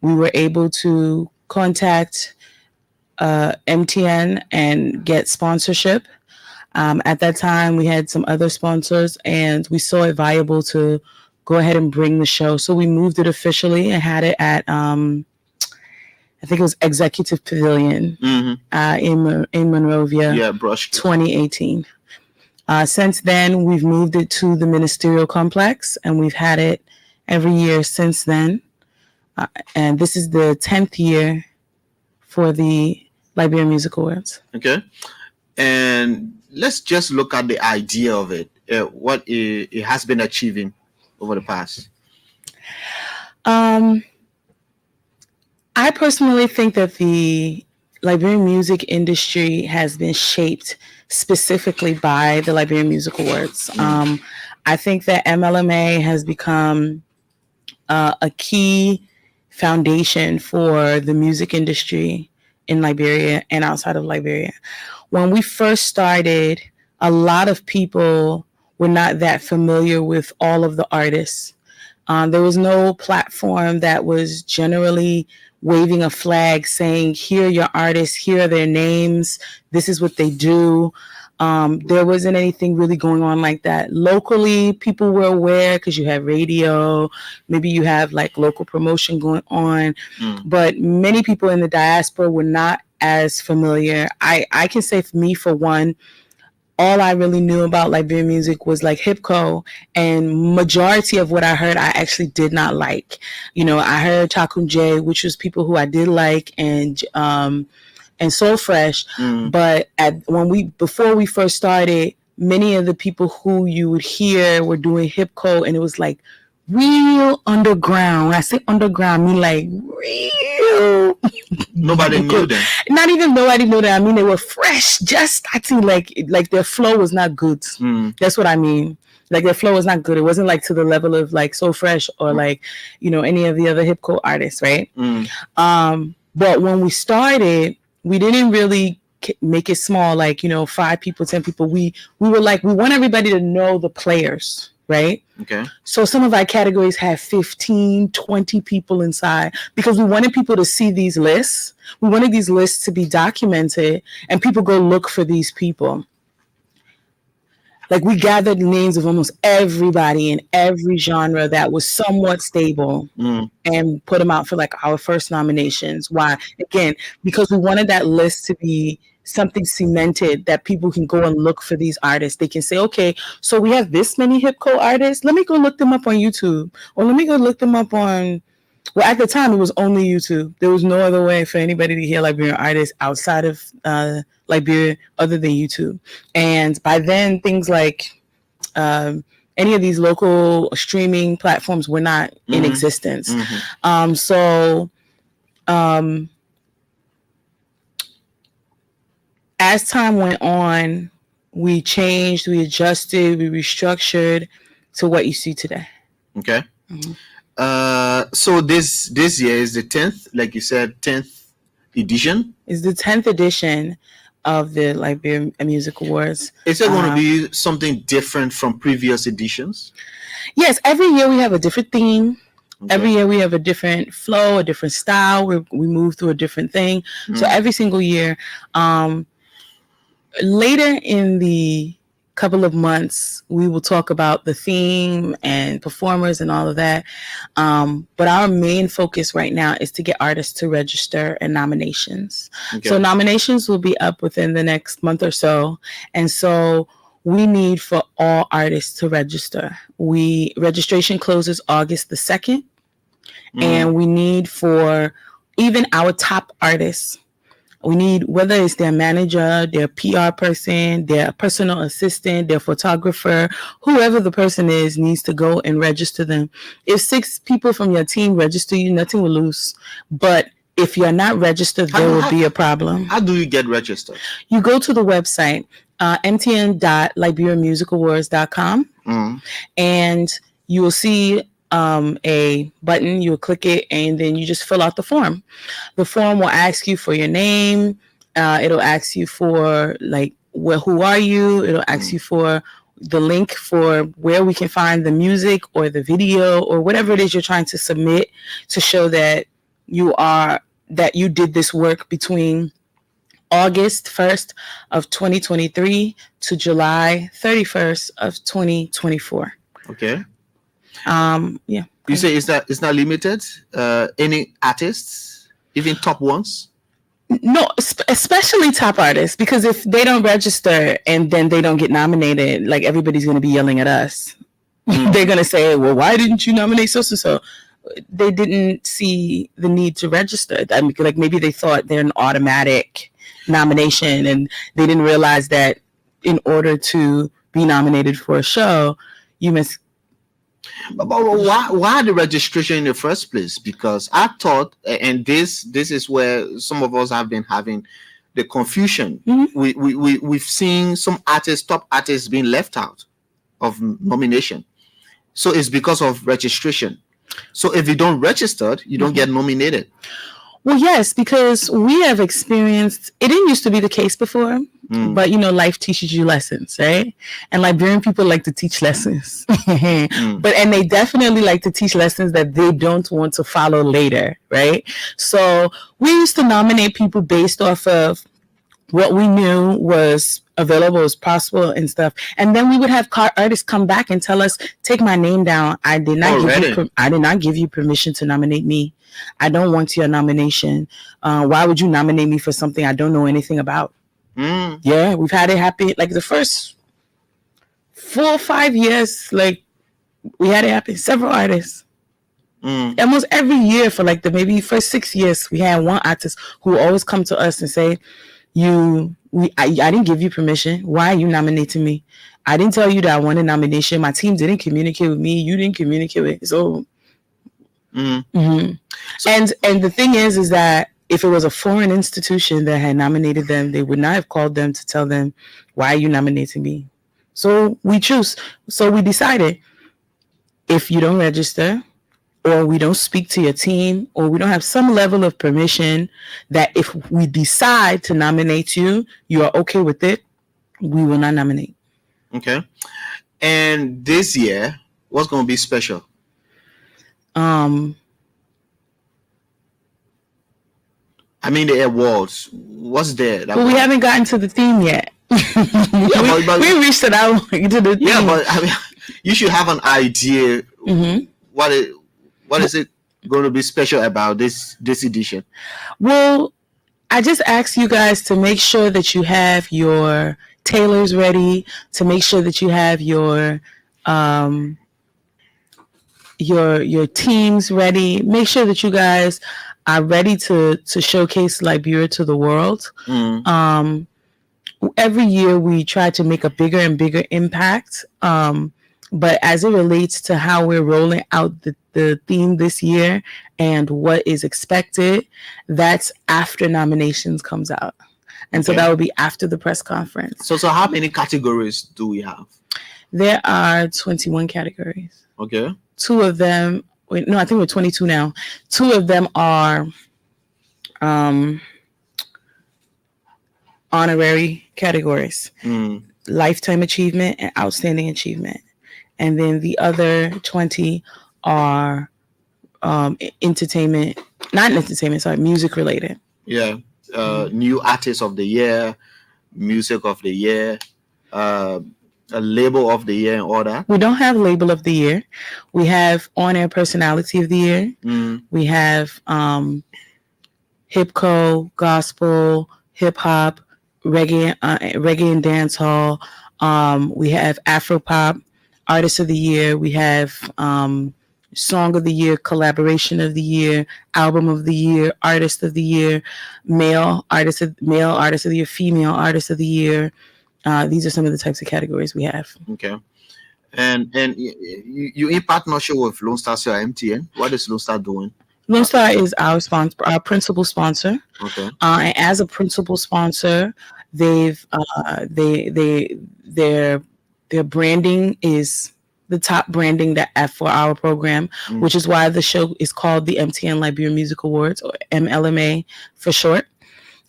we were able to contact MTN and get sponsorship. At that time, we had some other sponsors, and we saw it viable to go ahead and bring the show. So we moved it officially and had it at, I think it was Executive Pavilion in Monrovia, 2018. Since then, we've moved it to the Ministerial Complex, and we've had it every year since then. And this is the 10th year for the Liberian Music Awards. Okay. And let's just look at the idea of it, what it has been achieving over the past. I personally think that the Liberian music industry has been shaped specifically by the Liberian Music Awards. I think that MLMA has become a key foundation for the music industry in Liberia and outside of Liberia. When we first started, a lot of people were not that familiar with all of the artists. There was no platform that was generally waving a flag saying, here are your artists, here are their names, this is what they do. There wasn't anything really going on like that. Locally, people were aware because you have radio, maybe you have like local promotion going on, but many people in the diaspora were not as familiar. I can say for me, for one, all I really knew about Liberian music was like Hipco, and majority of what I heard, I actually did not like. You know, I heard Takunje, which was people who I did like, and Soul Fresh. But before we first started, many of the people who you would hear were doing Hipco, and it was like real underground. When I say underground, I mean like real. Nobody knew them. Not even nobody knew them. I mean, they were fresh, just starting, like their flow was not good. That's what I mean. Like their flow was not good. It wasn't like to the level of like So Fresh or like, you know, any of the other hipco artists, right? But when we started, we didn't really make it small, like, you know, 5 people, 10 people. We were like, we want everybody to know the players, right? Okay. So some of our categories had 15, 20 people inside because we wanted people to see these lists. We wanted these lists to be documented and people go look for these people. Like we gathered the names of almost everybody in every genre that was somewhat stable and put them out for like our first nominations. Why? Again, because we wanted that list to be something cemented that people can go and look for these artists. They can say, okay, so we have this many hipco artists. Let me go look them up on YouTube, or let me go look them up on, well, at the time it was only YouTube. There was no other way for anybody to hear Liberian artists outside of Liberia other than YouTube. And by then things like any of these local streaming platforms were not in existence. As time went on, we changed, we adjusted, we restructured to what you see today. Okay. So this year is the 10th, like you said, 10th edition? It's the 10th edition of the Liberian Music Awards. Is it going to be something different from previous editions? Yes, every year we have a different theme. Okay. Every year we have a different flow, a different style. We move through a different thing. So every single year, later in the couple of months, we will talk about the theme and performers and all of that. But our main focus right now is to get artists to register and nominations. Okay. So nominations will be up within the next month or so. And so we need for all artists to register. Registration closes August the 2nd. And we need for even our top artists, we need, whether it's their manager, their PR person, their personal assistant, their photographer, whoever the person is needs to go and register them. If 6 people from your team register you, nothing will lose. But if you're not registered, there will be a problem. How do you get registered? You go to the website, mtn.liberianmusicawards.com, and you will see a button. You'll click it and then you just fill out the form. The form will ask you for your name. It'll ask you for like, who are you? It'll ask you for the link for where we can find the music or the video or whatever it is you're trying to submit to show that you did this work between August 1st of 2023 to July 31st of 2024. Okay. Yeah. You say it's not limited? Any artists, even top ones? No, especially top artists, because if they don't register and then they don't get nominated, like everybody's going to be yelling at us. They're going to say, well, why didn't you nominate so-so-so? They didn't see the need to register. I mean, like maybe they thought they're an automatic nomination and they didn't realize that in order to be nominated for a show, you must. But why the registration in the first place? Because I thought, and this is where some of us have been having the confusion. We've seen some top artists being left out of nomination. So it's because of registration. So if you don't register, you don't get nominated. Well, yes, because we have experienced, it didn't used to be the case before, but life teaches you lessons, right? And Liberian people like to teach lessons, and they definitely like to teach lessons that they don't want to follow later, right? So we used to nominate people based off of what we knew was available as possible and stuff. And then we would have artists come back and tell us, take my name down. I did not give you permission to nominate me. I don't want your nomination. Why would you nominate me for something I don't know anything about? Yeah, we've had it happen. Like the first 4 or 5 years, like we had it happen. Several artists. Almost every year for like the maybe first 6 years, we had one artist who always come to us and say, I didn't give you permission. Why are you nominating me? I didn't tell you that I wanted nomination. My team didn't communicate with me. You didn't communicate with me. So, and the thing is that if it was a foreign institution that had nominated them, they would not have called them to tell them, why are you nominating me? So we decided, if you don't register, or we don't speak to your team, or we don't have some level of permission that if we decide to nominate you, you are okay with it, we will not nominate. Okay. And this year, what's going to be special? I mean, the awards. What's there? We haven't gotten to the theme yet. But we reached it out to the theme. Yeah, but I mean, you should have an idea. What is it going to be special about this edition? Well, I just ask you guys to make sure that you have your tailors ready, to make sure that you have your teams ready. Make sure that you guys are ready to showcase Liberia to the world. Every year we try to make a bigger and bigger impact. But as it relates to how we're rolling out the theme this year and what is expected, that's after nominations comes out. And so that will be after the press conference. So how many categories do we have? There are 21 categories. Okay. 2 of them, I think we're 22 now. 2 of them are honorary categories, lifetime achievement and outstanding achievement. And then the other 20 are music related. Yeah. New artist of the year, music of the year, a label of the year, and all that. We don't have label of the year. We have on-air personality of the year. We have hip-co, gospel, hip-hop, reggae and dancehall. We have Afropop, artist of the year. We have song of the year, collaboration of the year, album of the year, artist of the year, male artist of the year, female artist of the year. These are some of the types of categories we have. Okay. And you in partnership with Lone Star MTN. What is Lone Star doing? Lone Star is our sponsor, our principal sponsor. Okay. And as a principal sponsor, their branding is the top branding for our program, which is why the show is called the MTN Liberia Music Awards, or MLMA for short.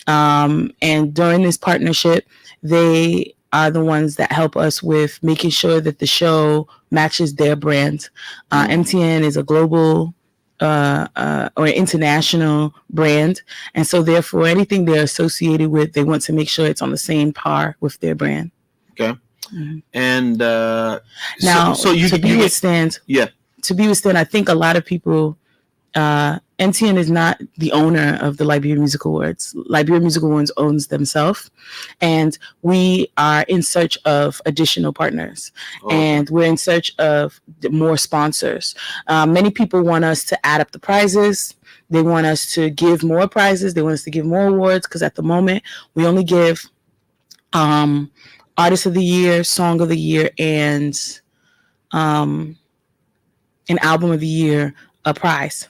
And during this partnership, they are the ones that help us with making sure that the show matches their brand. MTN is a global or international brand, and so therefore anything they're associated with, they want to make sure it's on the same par with their brand. Okay. Mm-hmm. And now, so you to be withstand, yeah, to be withstand, I think a lot of people. MTN is not the owner of the Liberian Music Awards. Liberian Music Awards owns themselves, and we are in search of additional partners, and we're in search of more sponsors. Many people want us to add up the prizes. They want us to give more prizes. They want us to give more awards, because at the moment we only give Artist of the Year, Song of the Year, and an Album of the Year a prize.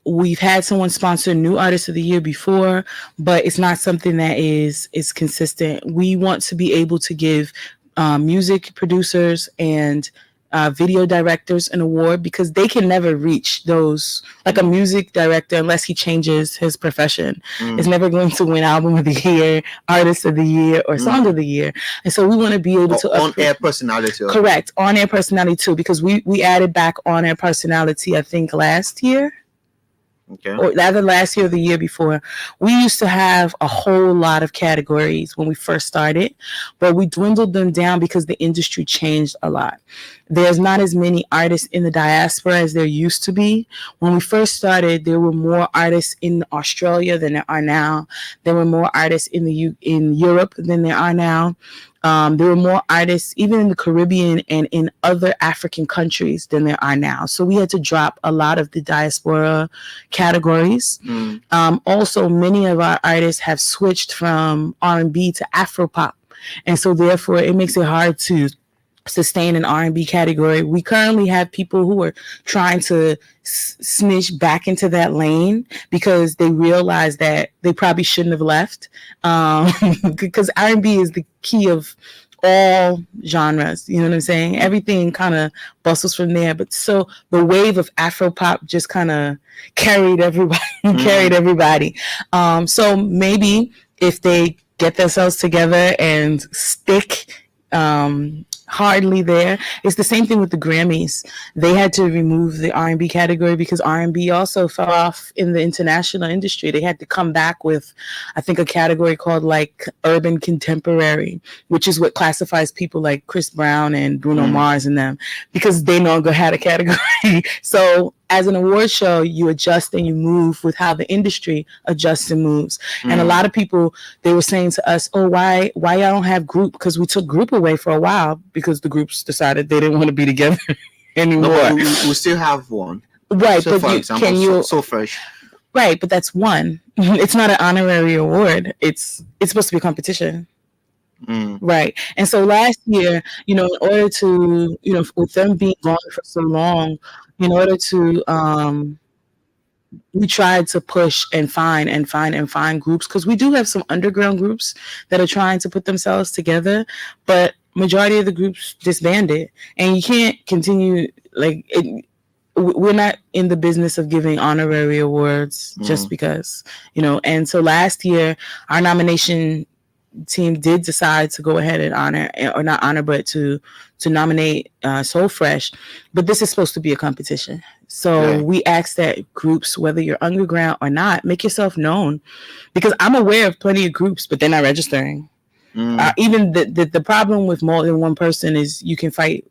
We've had someone sponsor New Artist of the Year before, but it's not something that is consistent. We want to be able to give music producers and video directors an award, because they can never reach those. Like a music director, unless he changes his profession, is never going to win Album of the Year, Artist of the Year, or Song of the Year. And so we want to be able to on-air personality. Correct, on-air personality too, because we added back on-air personality, I think last year. Okay. Or either last year or the year before. We used to have a whole lot of categories when we first started, but we dwindled them down because the industry changed a lot. There's not as many artists in the diaspora as there used to be. When we first started, there were more artists in Australia than there are now. There were more artists in Europe than there are now. There were more artists even in the Caribbean and in other African countries than there are now. So we had to drop a lot of the diaspora categories. Also, many of our artists have switched from R&B to Afropop. And so therefore it makes it hard to sustain an R&B category. We currently have people who are trying to snitch back into that lane because they realize that they probably shouldn't have left, because R&B is the key of all genres. You know what I'm saying? Everything kind of bustles from there. But so the wave of Afropop just kind of carried everybody. So maybe if they get themselves together and stick hardly there. It's the same thing with the Grammys. They had to remove the R&B category because R&B also fell off in the international industry. They had to come back with, I think, a category called like urban contemporary, which is what classifies people like Chris Brown and Bruno Mars and them, because they no longer had a category. So as an award show, you adjust and you move with how the industry adjusts and moves. And a lot of people, they were saying to us, oh, why y'all don't have group? Because we took group away for a while because the groups decided they didn't want to be together anymore. No, we still have one. Right. So but for example, so fresh. Right. But that's one. It's not an honorary award. It's supposed to be a competition. Right. And so last year, in order to, with them being gone for so long, in order to, we tried to push and find groups, because we do have some underground groups that are trying to put themselves together, but majority of the groups disbanded, and you can't continue we're not in the business of giving honorary awards just because, and so last year our nomination team did decide to go ahead and to nominate Soul Fresh, but this is supposed to be a competition. So we ask that groups, whether you're underground or not, make yourself known, because I'm aware of plenty of groups, but they're not registering. Even the problem with more than one person is you can fight.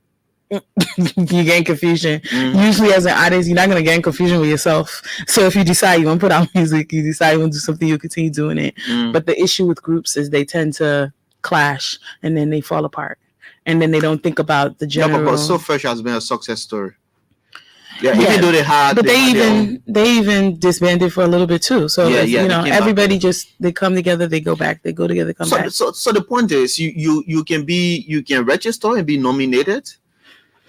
You gain confusion. Usually as an artist, you're not going to gain confusion with yourself. So if you decide you want to put out music, you decide you want to do something, you continue doing it. But the issue with groups is they tend to clash and then they fall apart. And then they don't think about the general. No, but So Fresh has been a success story. Even though they even disbanded for a little bit too. So everybody they come together, they go back, they go together, come back. So the point is, you can register and be nominated,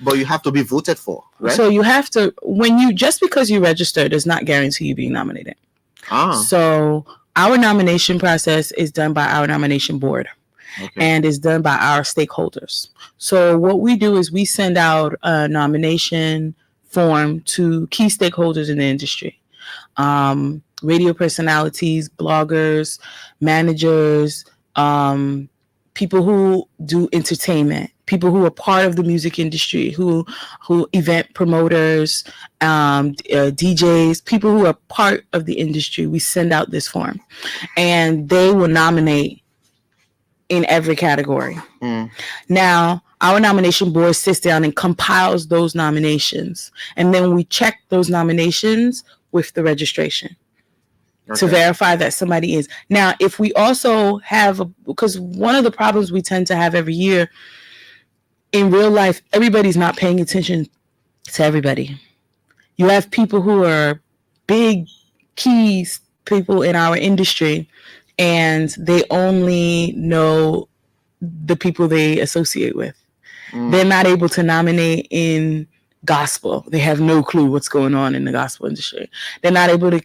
but you have to be voted for, right? So you have to, just because you register does not guarantee you being nominated. So our nomination process is done by our nomination board. And is done by our stakeholders. So what we do is we send out a nomination form to key stakeholders in the industry. Radio personalities, bloggers, managers, people who do entertainment, people who are part of the music industry, who event promoters, DJs, people who are part of the industry. We send out this form, and they will nominate in every category. Now, our nomination board sits down and compiles those nominations, and then we check those nominations with the registration to verify that somebody is. Now, if we also have, because one of the problems we tend to have every year in real life, everybody's not paying attention to everybody. You have people who are big keys people in our industry, and they only know the people they associate with. They're not able to nominate in gospel. They have no clue what's going on in the gospel industry. They're not able to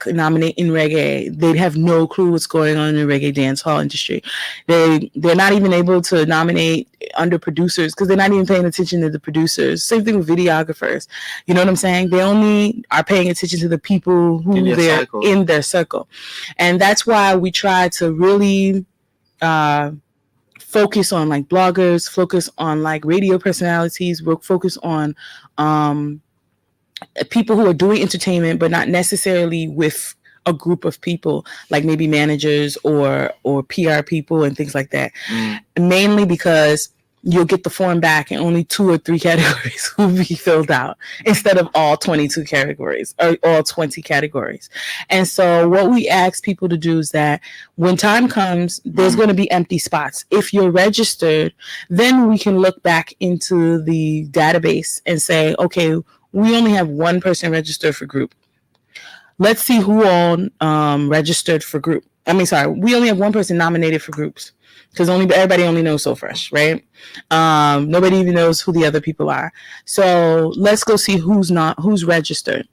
nominate in reggae. They have no clue what's going on in the reggae dance hall industry. They're not even able to nominate under producers because they're not even paying attention to the producers. Same thing with videographers. You know what I'm saying? They only are paying attention to the people who they're in their circle. And that's why we try to really focus on like bloggers, focus on like radio personalities, focus on people who are doing entertainment, but not necessarily with a group of people, like maybe managers or PR people and things like that. Mainly because you'll get the form back and only 2 or 3 categories will be filled out instead of all 22 categories or all 20 categories. And so what we ask people to do is that when time comes, there's going to be empty spots. If you're registered, then we can look back into the database and say, okay, we only have one person registered for group. Let's see who all registered for group. We only have one person nominated for groups because everybody only knows So Fresh, right? Nobody even knows who the other people are. So let's go see who's registered.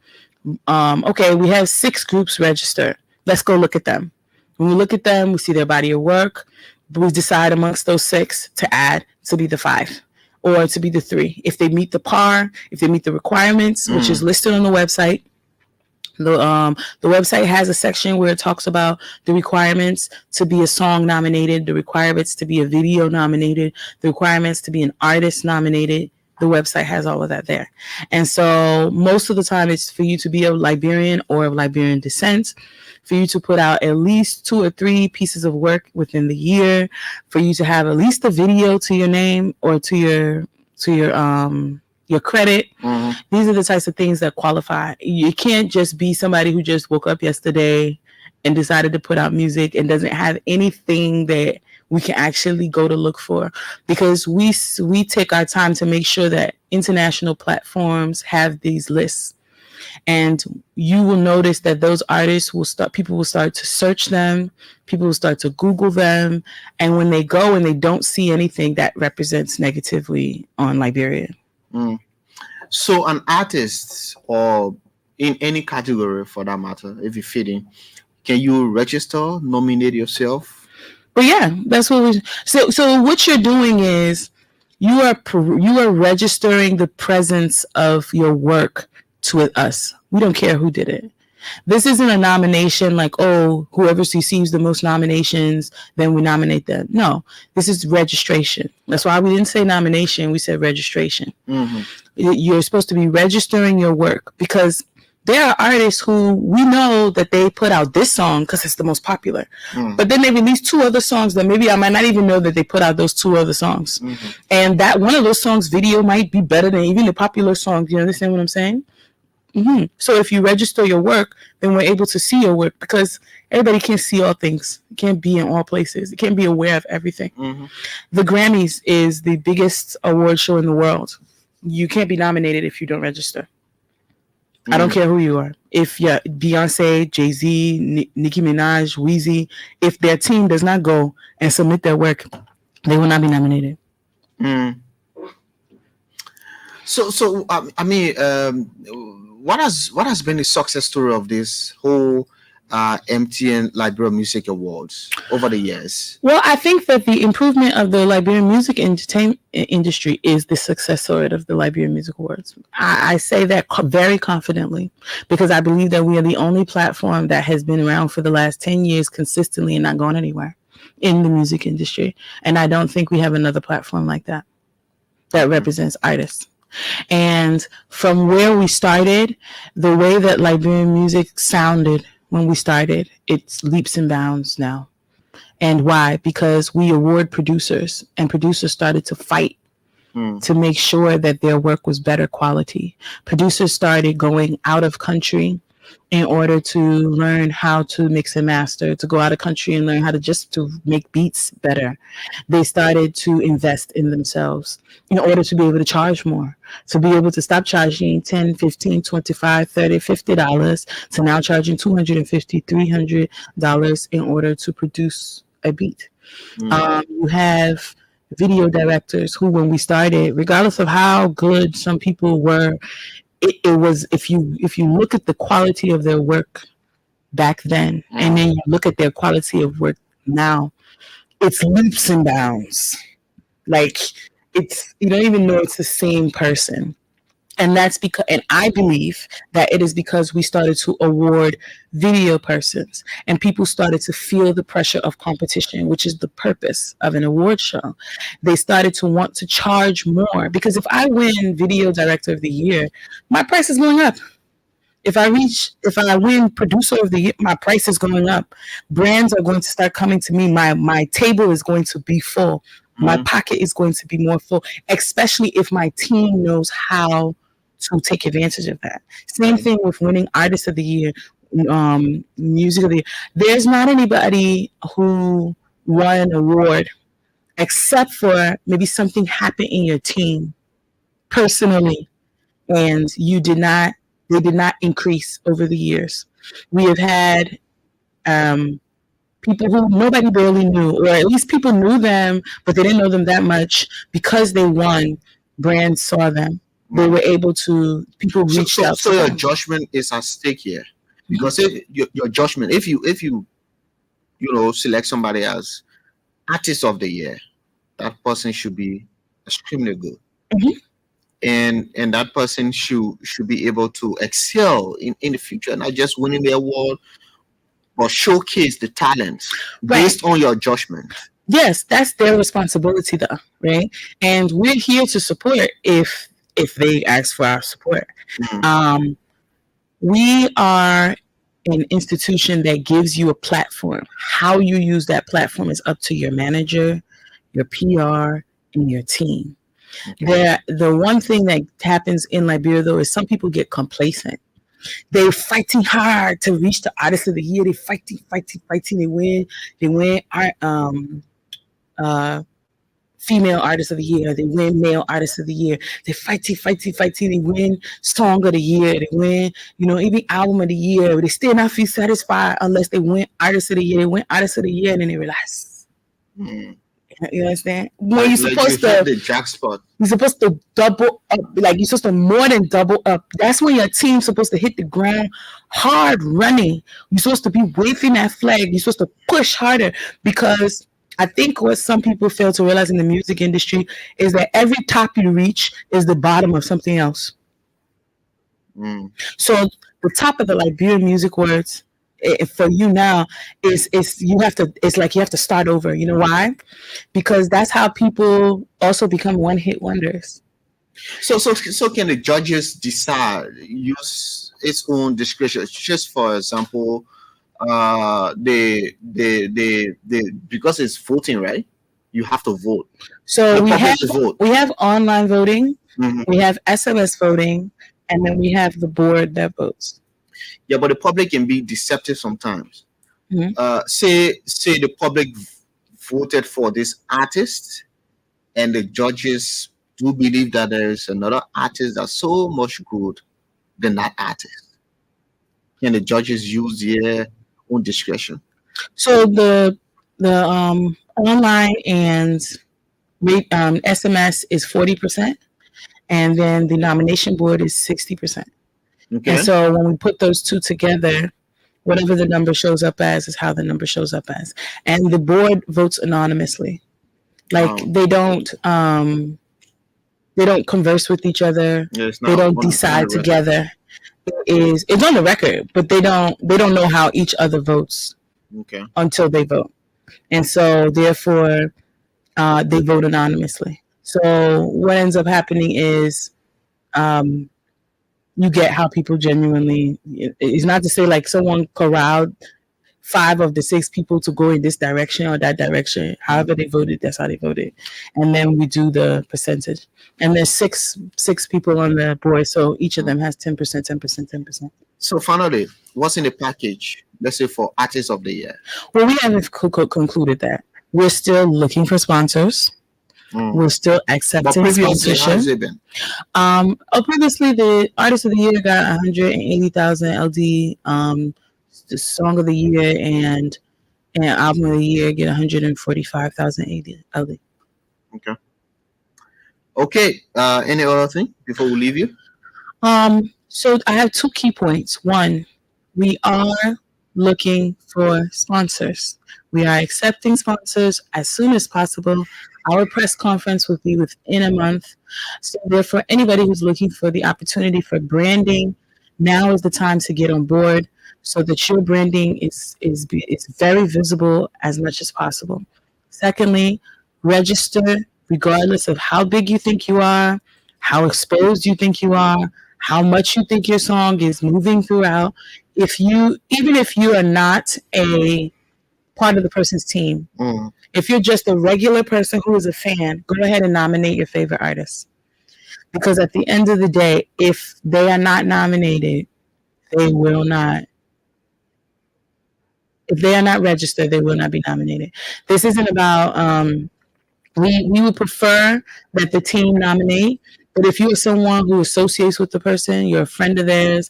Okay, we have 6 groups registered. Let's go look at them. When we look at them, we see their body of work. We decide amongst those 6 to add to be the 5 or to be the 3. If they meet the par, if they meet the requirements, which is listed on the website. The website has a section where it talks about the requirements to be a song nominated, the requirements to be a video nominated, the requirements to be an artist nominated. The website has all of that there. And so most of the time it's for you to be a Liberian or of Liberian descent, for you to put out at least 2 or 3 pieces of work within the year, for you to have at least a video to your name or to your credit. These are the types of things that qualify. You can't just be somebody who just woke up yesterday and decided to put out music and doesn't have anything that we can actually go to look for, because we take our time to make sure that international platforms have these lists. And you will notice that those artists people will start to search them, people will start to Google them, and when they go and they don't see anything that represents negatively on Liberia. So an artist, or in any category for that matter, if you fit in, can you register, nominate yourself? But yeah, that's what we. So what you're doing is you are registering the presence of your work to us. We don't care who did it. This isn't a nomination like, oh, whoever receives the most nominations, then we nominate them. No, this is registration. That's why we didn't say nomination. We said registration. You're supposed to be registering your work, because there are artists who we know that they put out this song because it's the most popular. But then they release 2 other songs that maybe I might not even know that they put out those 2 other songs. And that one of those songs video might be better than even the popular songs. You understand what I'm saying? So if you register your work, then we're able to see your work, because everybody can't see all things. You can't be in all places. You can't be aware of everything. The Grammys is the biggest award show in the world. You can't be nominated if you don't register. I don't care who you are. If you're Beyonce, Jay-Z, Nicki Minaj, Weezy, if their team does not go and submit their work, they will not be nominated. So I mean, what has been the success story of this whole MTN Liberian Music Awards over the years? Well, I think that the improvement of the Liberian music entertainment industry is the success story of the Liberian Music Awards. I say that very confidently, because I believe that we are the only platform that has been around for the last 10 years consistently and not going anywhere. in the music industry. And I don't think we have another platform like that represents artists. And from where we started, the way that Liberian music sounded when we started, it's leaps and bounds now. And why? Because we award producers, and producers started to fight to make sure that their work was better quality. Producers started going out of country in order to learn how to mix and master, to go out of country and learn how to make beats better. They started to invest in themselves in order to be able to charge more, to be able to stop charging $10, $15, $25, $30, $50 to now charging $250, $300 in order to produce a beat. You have video directors who, when we started, regardless of how good some people were, it was, if you look at the quality of their work back then, and then you look at their quality of work now, it's leaps and bounds. Like, it's, you don't even know it's the same person. And that's because, and I believe that it is because we started to award video persons, and people started to feel the pressure of competition, which is the purpose of an award show. They started to want to charge more, because if I win Video Director of the Year, my price is going up. If I win Producer of the Year, my price is going up. Brands are going to start coming to me. My table is going to be full. My pocket is going to be more full, especially if my team knows how to take advantage of that. Same thing with winning Artist of the Year, Music of the Year. There's not anybody who won an award except for maybe something happened in your team personally, and they did not increase over the years. We have had people who nobody barely knew, or at least people knew them, but they didn't know them that much. Because they won, brands saw them. They were able to, people reached out. So your judgment is at stake here, because if your judgment, if you select somebody as Artist of the Year, that person should be extremely good, and that person should be able to excel in the future, not just winning the award, but showcase the talent based on your judgment. Yes, that's their responsibility, though, right? And we're here to support if they ask for our support. We are an institution that gives you a platform. How you use that platform is up to your manager, your PR, and your team. The one thing that happens in Liberia, though, is some people get complacent. They're fighting hard to reach the Artist of the Year. They're fighting. They win Female Artist of the Year. They win Male Artist of the Year. They're fighting. They win Song of the Year. They win, even Album of the Year. But they still not feel satisfied unless they win Artist of the Year. They win Artist of the Year, and then they realize. You understand? Well, you're supposed to the jackpot. You're supposed to double up. Like, you're supposed to more than double up. That's when your team's supposed to hit the ground hard running. You're supposed to be waving that flag. You're supposed to push harder, because I think what some people fail to realize in the music industry is that every top you reach is the bottom of something else. So the top of the Liberian Music Awards, for you now, is you have to start over. You know why? Because that's how people also become one-hit wonders. So can the judges use its own discretion? Just for example, they because it's voting, right? You have to vote. So we have online voting, we have SMS voting, and then we have the board that votes. Yeah, but the public can be deceptive sometimes. Say the public voted for this artist, and the judges do believe that there is another artist that's so much good than that artist. Can the judges use their own discretion? So the online and SMS is 40%, and then the nomination board is 60%. Okay. And so when we put those two together, whatever the number shows up as is how the number shows up as. And the board votes anonymously. Like, they don't converse with each other. Yeah, they don't decide together. It's on the record, but they don't know how each other votes until they vote. And so therefore they vote anonymously. So what ends up happening is you get how people genuinely, it's not to say like someone corralled 5 of the 6 people to go in this direction or that direction. However they voted, that's how they voted. And then we do the percentage. And there's six people on the board, so each of them has 10%, 10%, 10%. So finally, what's in the package? Let's say for Artist of the Year. Well, we haven't concluded that. We're still looking for sponsors. We're still But accepting previously, how has sponsorship. it been? Previously, the Artist of the Year got 180,000 LD. The Song of the Year and Album of the Year get 145,000 LD. Okay. Any other thing before we leave you? So I have 2 key points. One, we are looking for sponsors. We are accepting sponsors as soon as possible. Our press conference will be within a month. So therefore, anybody who's looking for the opportunity for branding, now is the time to get on board so that your branding is very visible as much as possible. Secondly, register regardless of how big you think you are, how exposed you think you are, how much you think your song is moving throughout. Even if you are not a part of the person's team, if you're just a regular person who is a fan, go ahead and nominate your favorite artist. Because at the end of the day, if they are not nominated, they will not. If they are not registered, they will not be nominated. This isn't about. We would prefer that the team nominate, but if you are someone who associates with the person, you're a friend of theirs,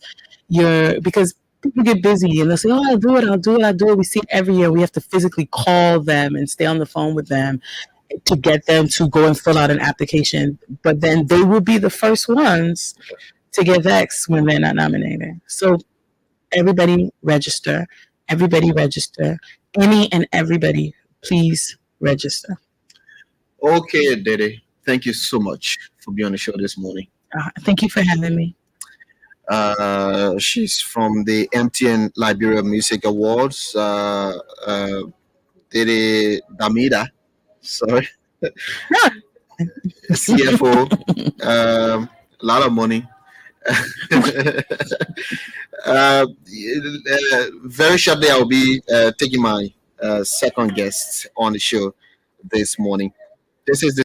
because people get busy and they'll say, "Oh, I'll do it." We see it every year. We have to physically call them and stay on the phone with them to get them to go and fill out an application. But then they will be the first ones to get vexed when they're not nominated. So everybody register. Everybody register. Any and everybody, please register. Okay, Dede. Thank you so much for being on the show this morning. Thank you for having me. She's from the MTN Liberia Music Awards. Dede Damida. Sorry. CFO. A lot of money. Very shortly, I'll be taking my second guest on the show this morning. This is the